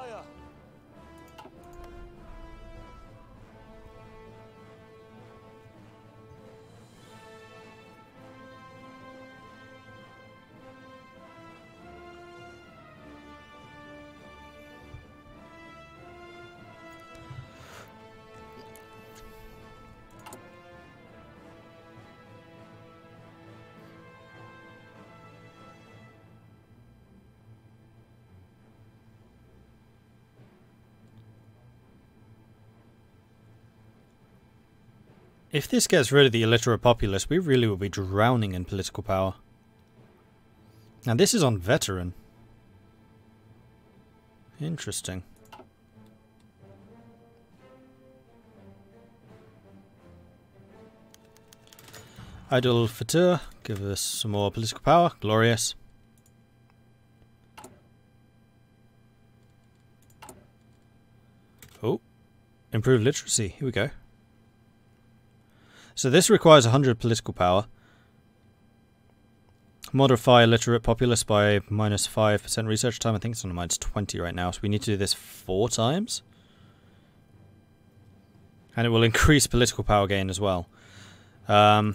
sire. If this gets rid of the illiterate populace, we really will be drowning in political power. Now this is on veteran. Interesting. Idol Fatur, give us some more political power. Glorious. Oh, improved literacy. Here we go. So this requires 100 political power. Modify illiterate populace by minus 5% research time. I think it's on minus 20 right now. So we need to do this 4 times. And it will increase political power gain as well. Oh,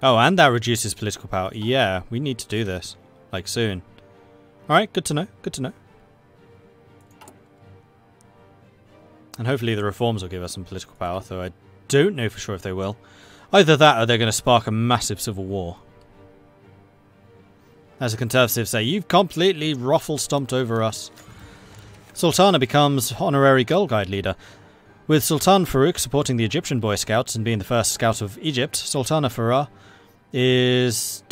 and that reduces political power. Yeah, we need to do this. Like soon. Alright, good to know. Good to know. And hopefully the reforms will give us some political power, though I don't know for sure if they will. Either that or they're going to spark a massive civil war. As the Conservatives say, you've completely ruffle-stomped over us. Sultana becomes honorary Girl Guide leader. With Sultan Farouk supporting the Egyptian Boy Scouts and being the first scout of Egypt, Sultana Farah has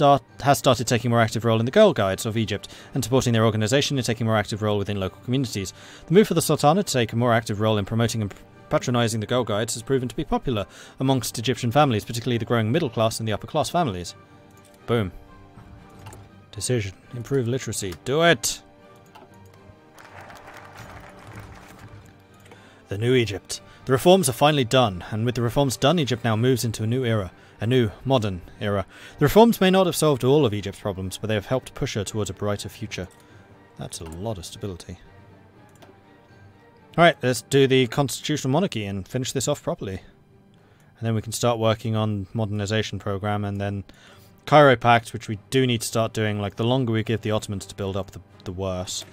started taking a more active role in the Girl Guides of Egypt and supporting their organisation and taking a more active role within local communities. The move for the Sultana to take a more active role in promoting and patronising the Girl Guides has proven to be popular amongst Egyptian families, particularly the growing middle class and the upper class families. Boom. Decision. Improve literacy. Do it! The new Egypt. The reforms are finally done, and with the reforms done, Egypt now moves into a new era. A new, modern era. The reforms may not have solved all of Egypt's problems, but they have helped push her towards a brighter future. That's a lot of stability. Alright, let's do the constitutional monarchy and finish this off properly. And then we can start working on modernization program, and then Cairo Pact, which we do need to start doing. Like, the longer we give the Ottomans to build up, the worse.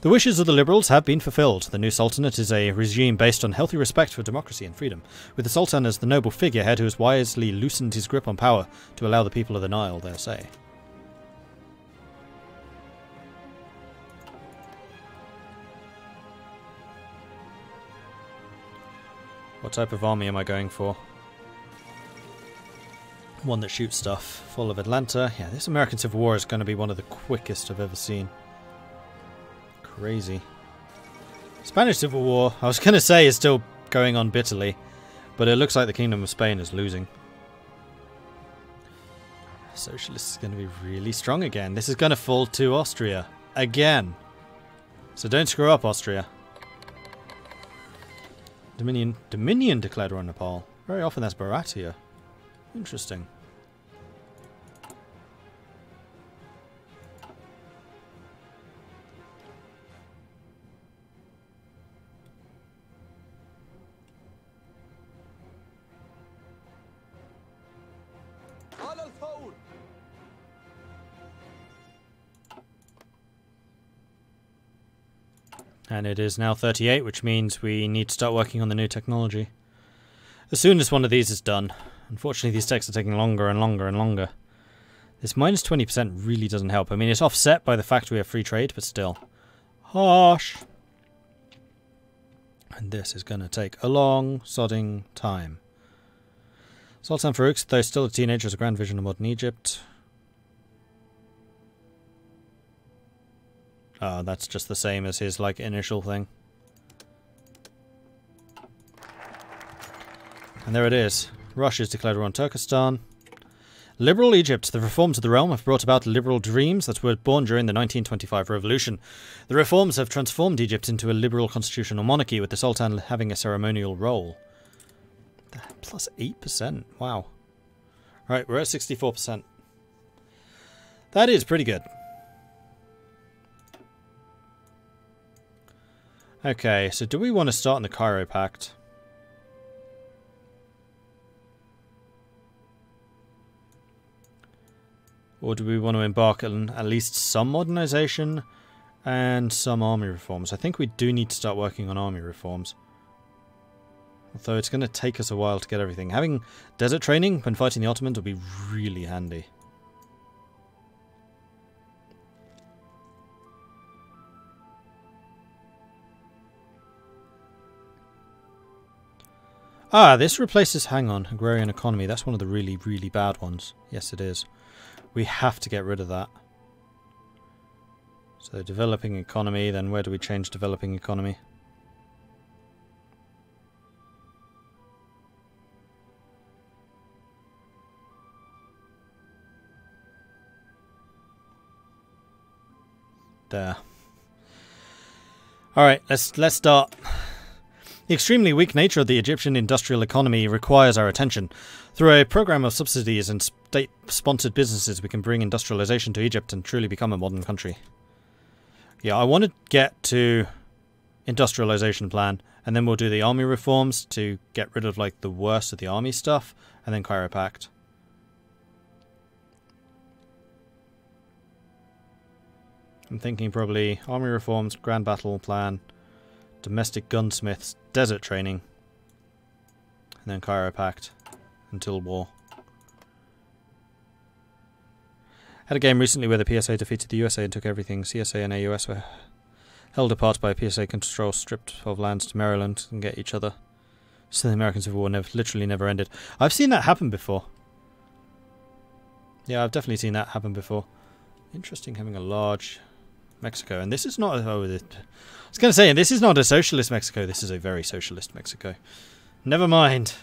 The wishes of the liberals have been fulfilled. The new Sultanate is a regime based on healthy respect for democracy and freedom, with the Sultan as the noble figurehead who has wisely loosened his grip on power to allow the people of the Nile their say. What type of army am I going for? One that shoots stuff. Fall of Atlanta. Yeah, this American Civil War is going to be one of the quickest I've ever seen. Crazy. Spanish Civil War, I was going to say, is still going on bitterly, but it looks like the Kingdom of Spain is losing. Socialists is going to be really strong again. This is going to fall to Austria. Again. So don't screw up, Austria. Dominion declared on Nepal. Very often that's Bharat here. Interesting. And it is now 38, which means we need to start working on the new technology. As soon as one of these is done. Unfortunately, these texts are taking longer and longer and longer. This minus 20% really doesn't help. I mean, it's offset by the fact we have free trade, but still. Harsh. And this is going to take a long, sodding time. Sultan Farouk, though still a teenager, has a grand vision of modern Egypt. Oh, that's just the same as his, like, initial thing. And there it is. Russia's declared war on Turkestan. Liberal Egypt. The reforms of the realm have brought about liberal dreams that were born during the 1925 revolution. The reforms have transformed Egypt into a liberal constitutional monarchy, with the Sultan having a ceremonial role. Plus 8%. Wow. Right, we're at 64%. That is pretty good. Okay, so do we want to start in the Cairo Pact? Or do we want to embark on at least some modernization and some army reforms? I think we do need to start working on army reforms. Although it's going to take us a while to get everything. Having desert training when fighting the Ottomans will be really handy. Ah, this replaces, hang on, agrarian economy. That's one of the really, really bad ones. Yes, it is. We have to get rid of that. So developing economy, then where do we change developing economy? There. Alright, let's start. The extremely weak nature of the Egyptian industrial economy requires our attention. Through a program of subsidies and state-sponsored businesses, we can bring industrialization to Egypt and truly become a modern country. Yeah, I want to get to industrialization plan, and then we'll do the army reforms to get rid of like the worst of the army stuff, and then Cairo Pact. I'm thinking probably army reforms, grand battle plan, domestic gunsmiths, desert training, and then Cairo Pact until war. Had a game recently where the PSA defeated the USA and took everything. CSA and AUS were held apart by PSA control, stripped of lands to Maryland and get each other. So the American Civil War literally never ended. I've seen that happen before. Yeah, I've definitely seen that happen before. Interesting having a large Mexico. And this is not... Oh, I was going to say, this is not a socialist Mexico. This is a very socialist Mexico. Never mind.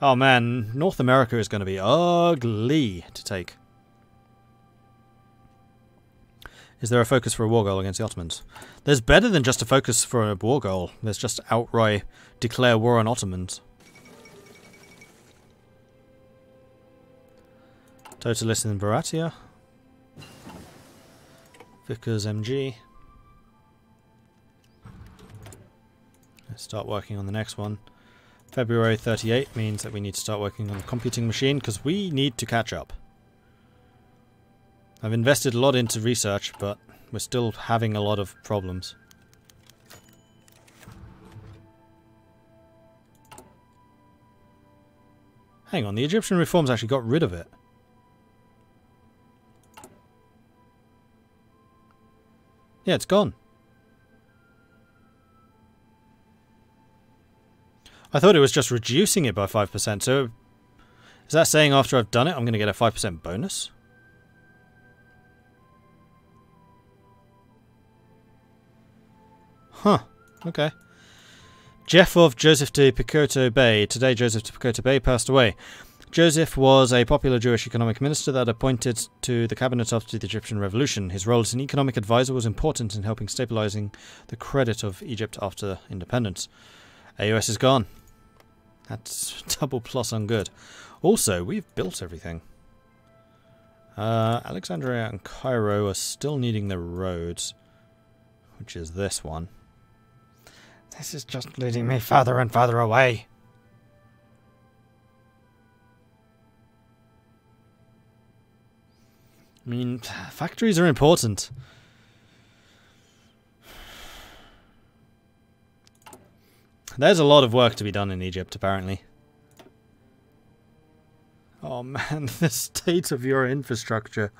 Oh man, North America is going to be ugly to take. Is there a focus for a war goal against the Ottomans? There's better than just a focus for a war goal. There's just outright declare war on Ottomans. Totalist in Baratia. Vickers MG. Let's start working on the next one. February 38 means that we need to start working on the computing machine because we need to catch up. I've invested a lot into research, but we're still having a lot of problems. Hang on, the Egyptian reforms actually got rid of it. Yeah, it's gone. I thought it was just reducing it by 5%, so is that saying after I've done it I'm going to get a 5% bonus? Huh, okay. Jeff of Joseph de Picoto Bay. Today Joseph de Picoto Bay passed away. Joseph was a popular Jewish economic minister that appointed to the cabinet after the Egyptian Revolution. His role as an economic advisor was important in helping stabilizing the credit of Egypt after independence. AUS is gone. That's double plus on good. Also, we've built everything. Alexandria and Cairo are still needing the roads, which is this one. This is just leading me further and further away. I mean, factories are important. There's a lot of work to be done in Egypt, apparently. Oh man, the state of your infrastructure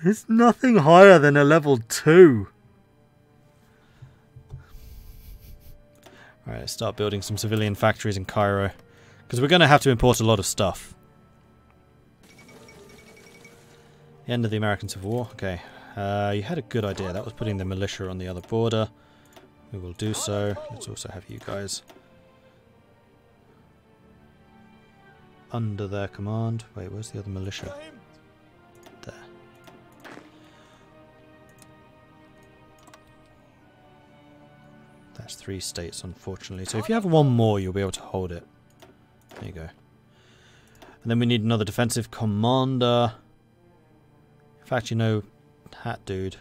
is nothing higher than a level 2. Alright, let's start building some civilian factories in Cairo. Because we're going to have to import a lot of stuff. The end of the American Civil War. Okay. You had a good idea. That was putting the militia on the other border. We will do so. Let's also have you guys under their command. Wait, where's the other militia? There. That's 3 states, unfortunately. So if you have one more, you'll be able to hold it. There you go. And then we need another defensive commander. In fact, you know, that dude.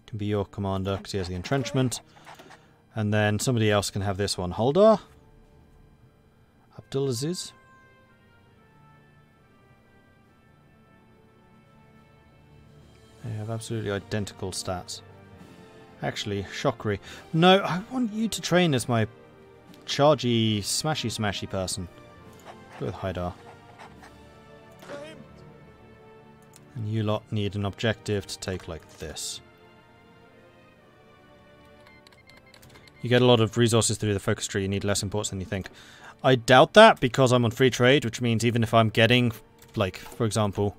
Can be your commander because he has the entrenchment. And then somebody else can have this one. Huldar? Abdulaziz? They have absolutely identical stats. Actually, Shokri. No, I want you to train as my chargy, smashy person. Go with Haidar. And you lot need an objective to take like this. You get a lot of resources through the focus tree, you need less imports than you think. I doubt that because I'm on free trade, which means even if I'm getting, like, for example,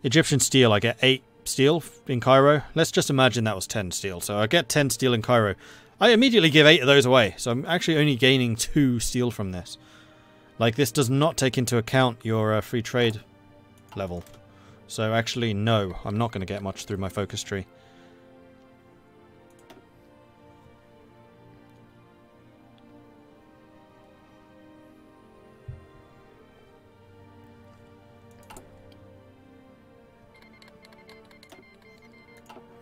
Egyptian steel, I get 8 steel in Cairo. Let's just imagine that was 10 steel. So I get 10 steel in Cairo. I immediately give 8 of those away. So I'm actually only gaining 2 steel from this. Like, this does not take into account your free trade level. So actually, no, I'm not going to get much through my focus tree.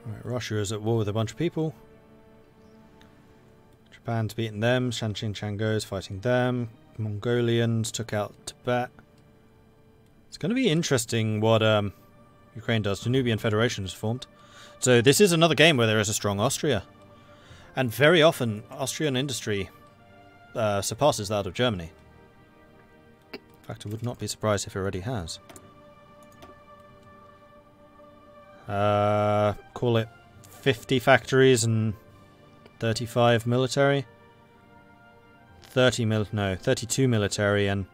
Right, Russia is at war with a bunch of people. Japan's beating them. Shanshin Chango's fighting them. Mongolians took out Tibet. It's going to be interesting what Ukraine does. The Nubian Federation is formed. So this is another game where there is a strong Austria. And very often Austrian industry surpasses that of Germany. In fact, I would not be surprised if it already has. Call it 50 factories and 35 military. 32 military and...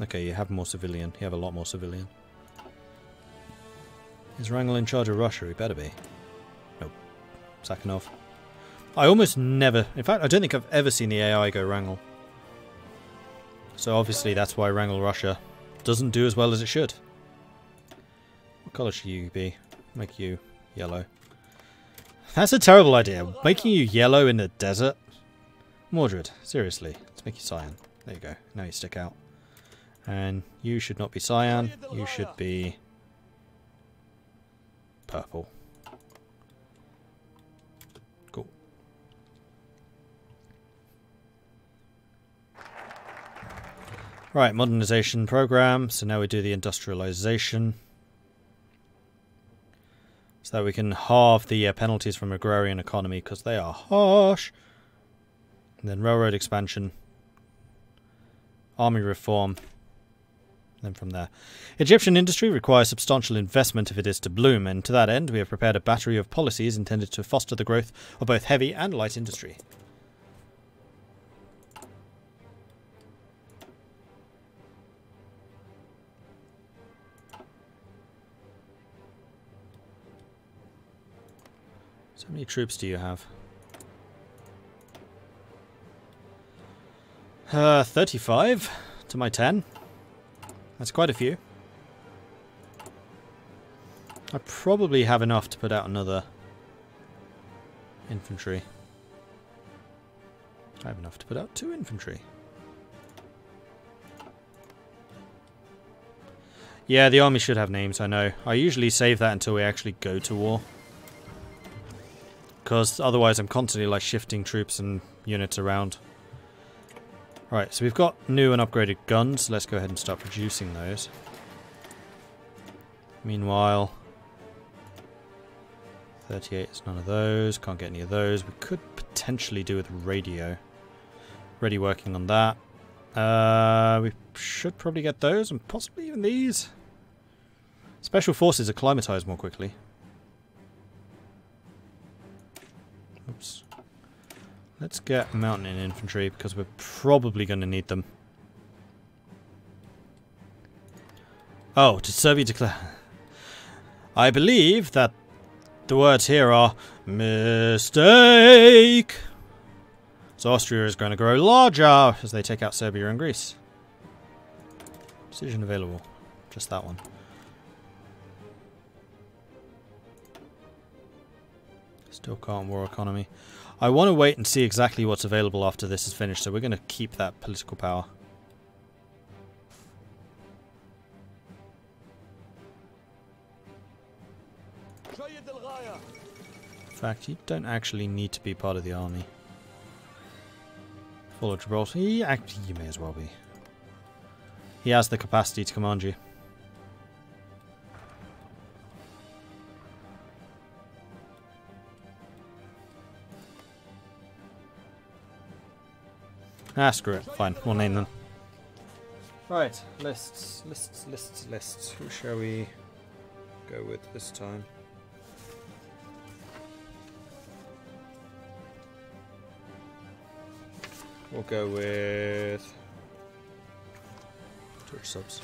Okay, you have more civilian. You have a lot more civilian. Is Wrangel in charge of Russia? He better be. Nope. Sakhanov. I almost never... In fact, I don't think I've ever seen the AI go Wrangel. So obviously that's why Wrangel Russia doesn't do as well as it should. What colour should you be? Make you yellow. That's a terrible idea. Making you yellow in the desert? Mordred, seriously. Let's make you cyan. There you go. Now you stick out. And you should not be cyan. You should be purple. Cool. Right, modernization program. So now we do the industrialization. So that we can halve the penalties from agrarian economy because they are harsh. And then railroad expansion. Army reform. Then from there. Egyptian industry requires substantial investment if it is to bloom, and to that end we have prepared a battery of policies intended to foster the growth of both heavy and light industry. So how many troops do you have? 35 to my 10. That's quite a few. I probably have enough to put out another infantry. I have enough to put out 2 infantry. Yeah, the army should have names, I know. I usually save that until we actually go to war. Because otherwise I'm constantly like shifting troops and units around. Right, so we've got new and upgraded guns. Let's go ahead and start producing those. Meanwhile, 38 is none of those. Can't get any of those. We could potentially do with radio. Already working on that. We should probably get those and possibly even these. Special forces acclimatise more quickly. Oops. Let's get mountain infantry because we're probably going to need them. Oh, did Serbia declare? I believe that the words here are mistake. So Austria is going to grow larger as they take out Serbia and Greece. Decision available. Just that one. Still can't war economy. I want to wait and see exactly what's available after this is finished, so we're going to keep that political power. fact, you don't actually need to be part of the army. Full of Gibraltar. You may as well be. He has the capacity to command you. Ah, screw it. Fine, we'll name them. Right, lists. Who shall we go with this time? We'll go with Twitch subs.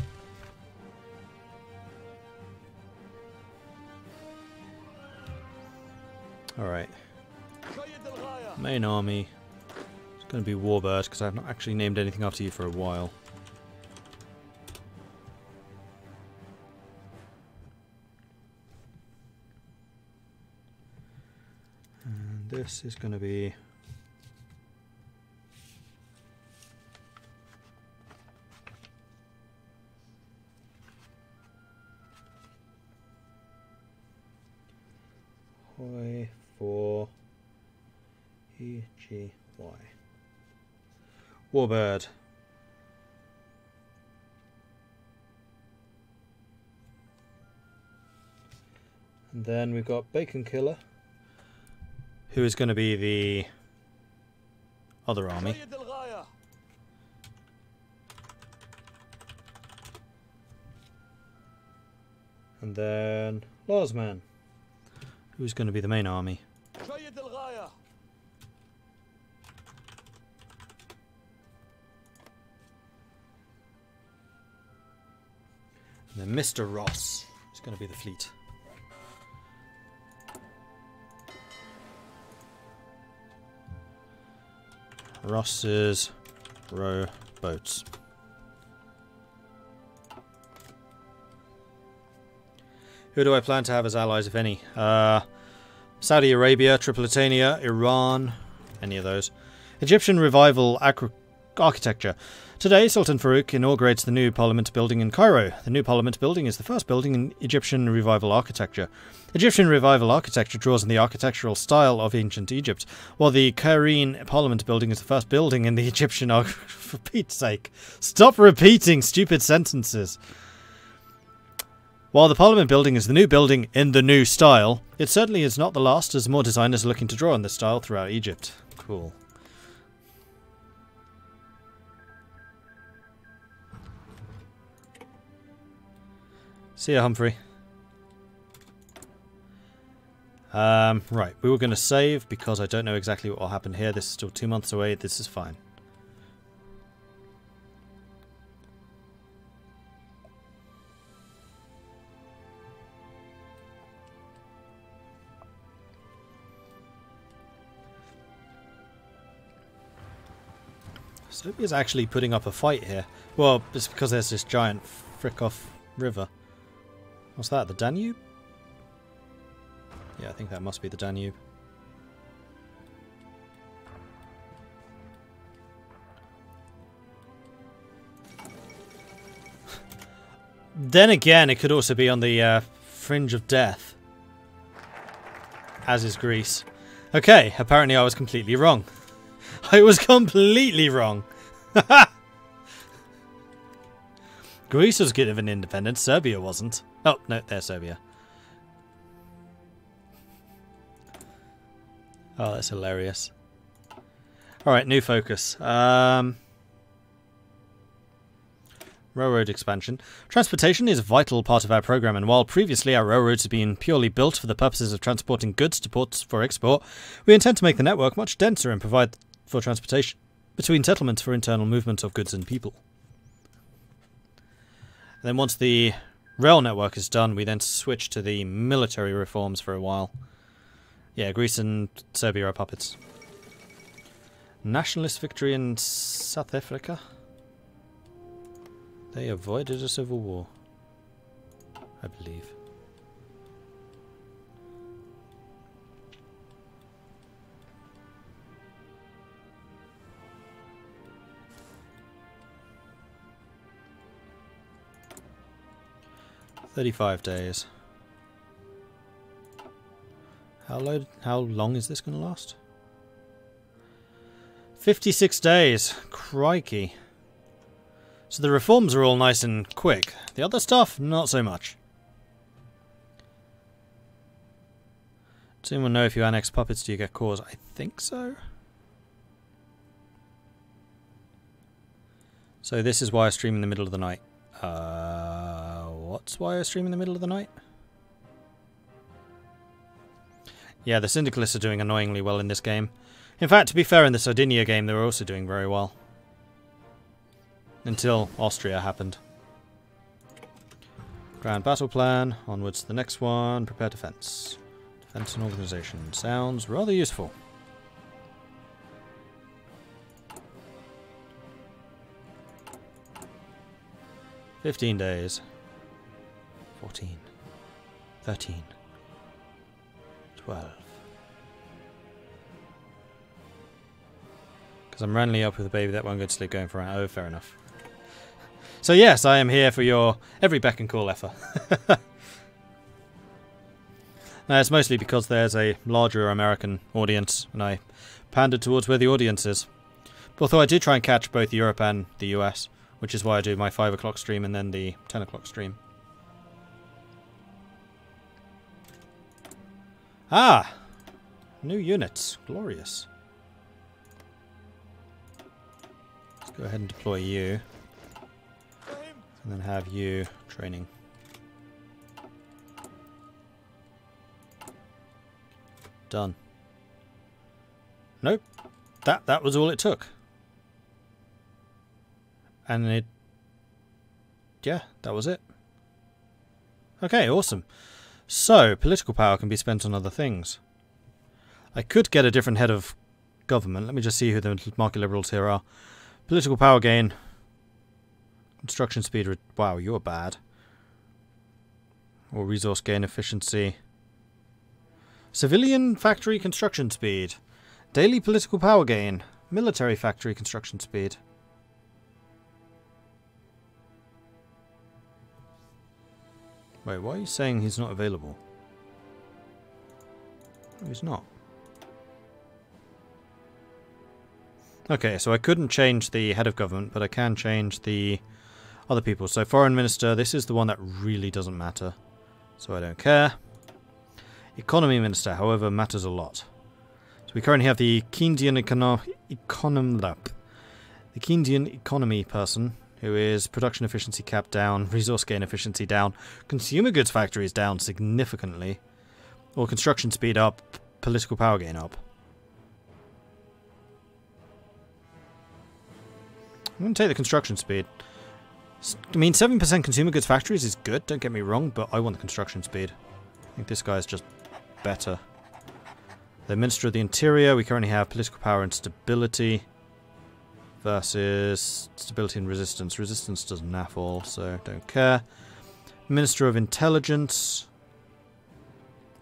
Alright. Main army. It's going to be Warbird, because I've not actually named anything after you for a while. And this is going to be... Hoi for E-G-Y. Warbird. And then we've got Bacon Killer, who is going to be the other army. And then Larsman, who's going to be the main army. And then Mr. Ross is going to be the fleet. Ross's row boats. Who do I plan to have as allies, if any? Saudi Arabia, Tripolitania, Iran, any of those. Egyptian revival architecture. Today, Sultan Farouk inaugurates the new parliament building in Cairo. The new parliament building is the first building in Egyptian revival architecture. Egyptian revival architecture draws on the architectural style of ancient Egypt, while the Cairene parliament building is the first building in the Egyptian for Pete's sake. Stop repeating stupid sentences. While the Parliament building is the new building in the new style, it certainly is not the last, as more designers are looking to draw on this style throughout Egypt. Cool. See ya, Humphrey. Right, we were going to save because I don't know exactly what will happen here. This is still 2 months away. This is fine. Serbia's actually putting up a fight here. Well, it's because there's this giant frick-off river. What's that, the Danube? Yeah, I think that must be the Danube. Then again, it could also be on the fringe of death. As is Greece. Okay, apparently I was completely wrong. I was completely wrong. Greece was given independence, Serbia wasn't. Oh, no, there's Serbia. Oh, that's hilarious. Alright, new focus. Railroad expansion. Transportation is a vital part of our program, and while previously our railroads have been purely built for the purposes of transporting goods to ports for export, we intend to make the network much denser and provide for transportation between settlements for internal movement of goods and people. And then once the rail network is done, we then switch to the military reforms for a while. Yeah, Greece and Serbia are puppets. Nationalist victory in South Africa. They avoided a civil war, I believe. $35 days. How How long is this going to last? 56 days. Crikey. So the reforms are all nice and quick. The other stuff, not so much. Does anyone know if you annex puppets, do you get cores? I think so. So this is why I stream in the middle of the night. What's why I stream in the middle of the night? Yeah, the Syndicalists are doing annoyingly well in this game. In fact, to be fair, in the Sardinia game, they were also doing very well. Until Austria happened. Grand battle plan. Onwards to the next one. Prepare defense. Defense and organization. Sounds rather useful. "15 days. 14. 13. 12. Because I'm randomly up with a baby that won't go to sleep going for an... Oh, fair enough. So yes, I am here for your every beck and call effort. Now, it's mostly because there's a larger American audience, and I pandered towards where the audience is. Although I do try and catch both Europe and the US, which is why I do my 5 o'clock stream and then the 10 o'clock stream. Ah! New units. Glorious. Let's go ahead and deploy you. And then have you training. Done. Nope. That was all it took. And it... Yeah, that was it. Okay, awesome. So, political power can be spent on other things. I could get a different head of government. Let me just see who the market liberals here are. Political power gain. Construction speed... Wow, you're bad. Or resource gain efficiency. Civilian factory construction speed. Daily political power gain. Military factory construction speed. Wait, why are you saying he's not available? No, he's not. Okay, so I couldn't change the head of government, but I can change the other people. So foreign minister, this is the one that really doesn't matter. So I don't care. Economy minister, however, matters a lot. So we currently have the Keynesian economy person, who is production efficiency cap down, resource gain efficiency down, consumer goods factories down significantly, or construction speed up, political power gain up. I'm going to take the construction speed. I mean, 7% consumer goods factories is good, don't get me wrong, but I want the construction speed. I think this guy's just better. The Minister of the Interior, we currently have political power and stability versus stability and resistance. Resistance does naff all, so don't care. Minister of Intelligence,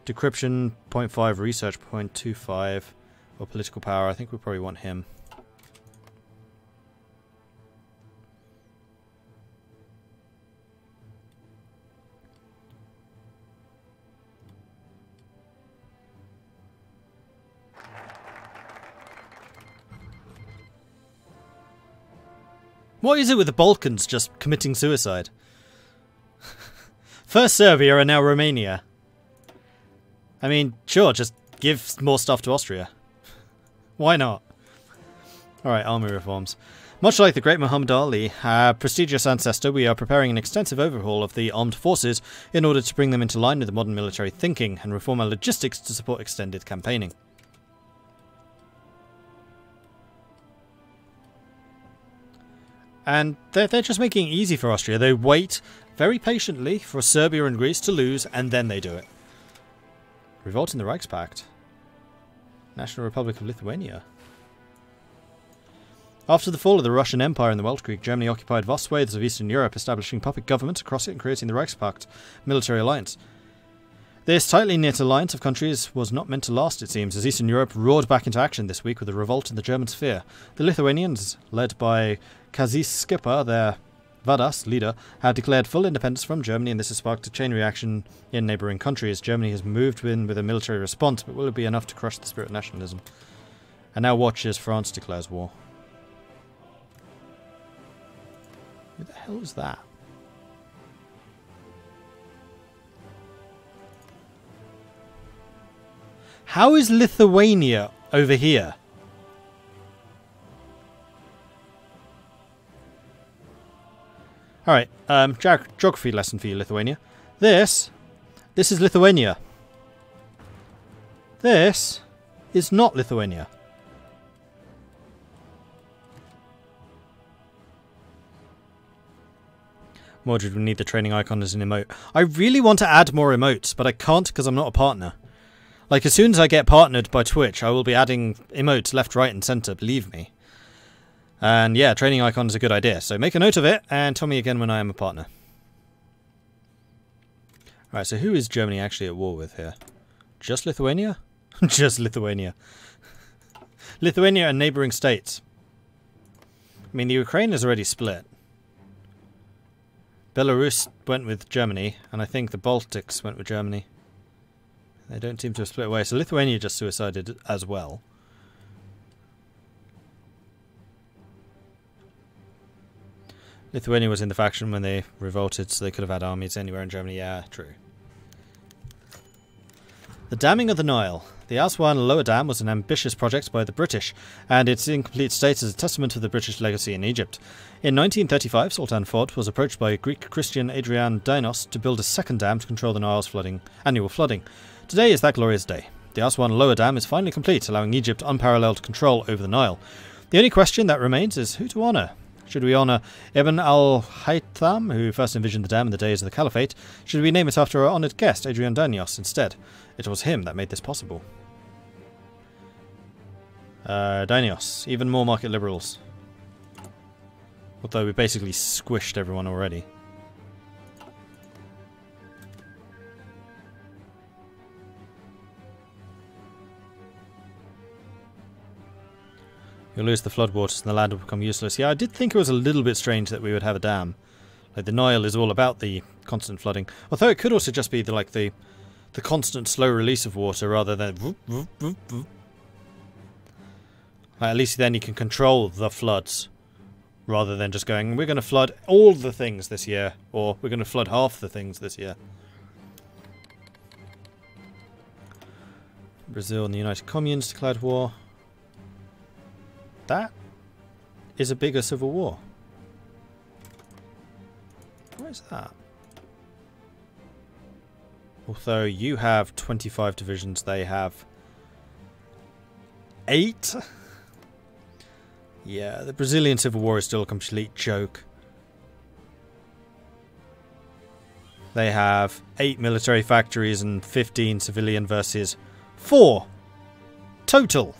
decryption 0.5, research 0.25, or political power. I think we probably want him. What is it with the Balkans just committing suicide? First Serbia and now Romania. I mean, sure, just give more stuff to Austria. Why not? Alright, army reforms. Much like the great Muhammad Ali, our prestigious ancestor, we are preparing an extensive overhaul of the armed forces in order to bring them into line with the modern military thinking and reform our logistics to support extended campaigning. And they're just making it easy for Austria. They wait very patiently for Serbia and Greece to lose, and then they do it. Revolt in the Reichspakt. National Republic of Lithuania. After the fall of the Russian Empire in the Weltkrieg, Germany occupied vast swathes of Eastern Europe, establishing puppet governments across it and creating the Reichspakt military alliance. This tightly knit alliance of countries was not meant to last, it seems, as Eastern Europe roared back into action this week with a revolt in the German sphere. The Lithuanians, led by Kazys Skipper, their Vadas, leader, had declared full independence from Germany, and this has sparked a chain reaction in neighbouring countries. Germany has moved in with a military response, but will it be enough to crush the spirit of nationalism? And now watch as France declares war. Who the hell is that? How is Lithuania over here? Alright, geography lesson for you, Lithuania. This is Lithuania. This is not Lithuania. Mordred will need the training icon as an emote. I really want to add more emotes, but I can't because I'm not a partner. Like, as soon as I get partnered by Twitch, I will be adding emotes left, right, and centre, believe me. And yeah, training icon is a good idea, so make a note of it, and tell me again when I am a partner. Alright, so who is Germany actually at war with here? Just Lithuania? Just Lithuania. Lithuania and neighbouring states. I mean, the Ukraine is already split. Belarus went with Germany, and I think the Baltics went with Germany. They don't seem to have split away, so Lithuania just suicided as well. Lithuania was in the faction when they revolted, so they could have had armies anywhere in Germany. Yeah, true. The damming of the Nile. The Aswan Lower Dam was an ambitious project by the British, and its incomplete state is a testament to the British legacy in Egypt. In 1935, Sultan Ford was approached by Greek Christian Adrian Dinos to build a second dam to control the Nile's annual flooding. Today is that glorious day. The Aswan Lower Dam is finally complete, allowing Egypt unparalleled control over the Nile. The only question that remains is who to honour. Should we honour Ibn al-Haytham, who first envisioned the dam in the days of the Caliphate? Should we name it after our honoured guest, Adrian Danios, instead? It was him that made this possible. Danios. Even more market liberals. Although we basically squished everyone already. You'll lose the floodwaters and the land will become useless. Yeah, I did think it was a little bit strange that we would have a dam. Like, the Nile is all about the constant flooding. Although it could also just be the constant slow release of water rather than... Whoop, whoop, whoop, whoop. Like, at least then you can control the floods. Rather than just going, we're going to flood all the things this year. Or we're going to flood half the things this year. Brazil and the United Communes declared war. That is a bigger civil war. What is that? Although you have 25 divisions, they have 8? Yeah, the Brazilian Civil War is still a complete joke. They have 8 military factories and 15 civilian versus 4 total.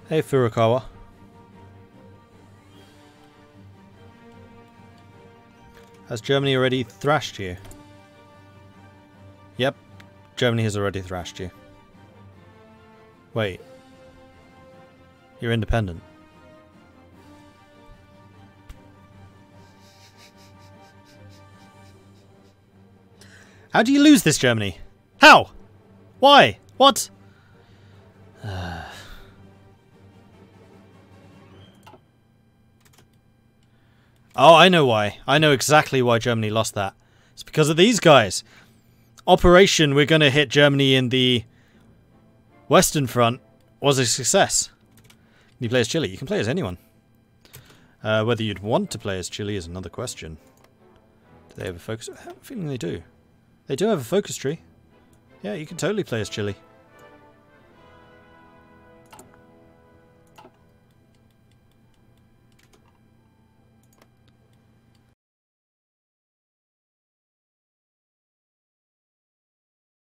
Hey Furukawa. Has Germany already thrashed you? Yep, Germany has already thrashed you. Wait. You're independent. How do you lose this, Germany? How? Why? What? Oh, I know why. I know exactly why Germany lost that. It's because of these guys. Operation We're Gonna Hit Germany in the Western Front was a success. Can you play as Chile? You can play as anyone. Whether you'd want to play as Chile is another question. Do they have a focus? I have a feeling they do. They do have a focus tree. Yeah, you can totally play as Chile.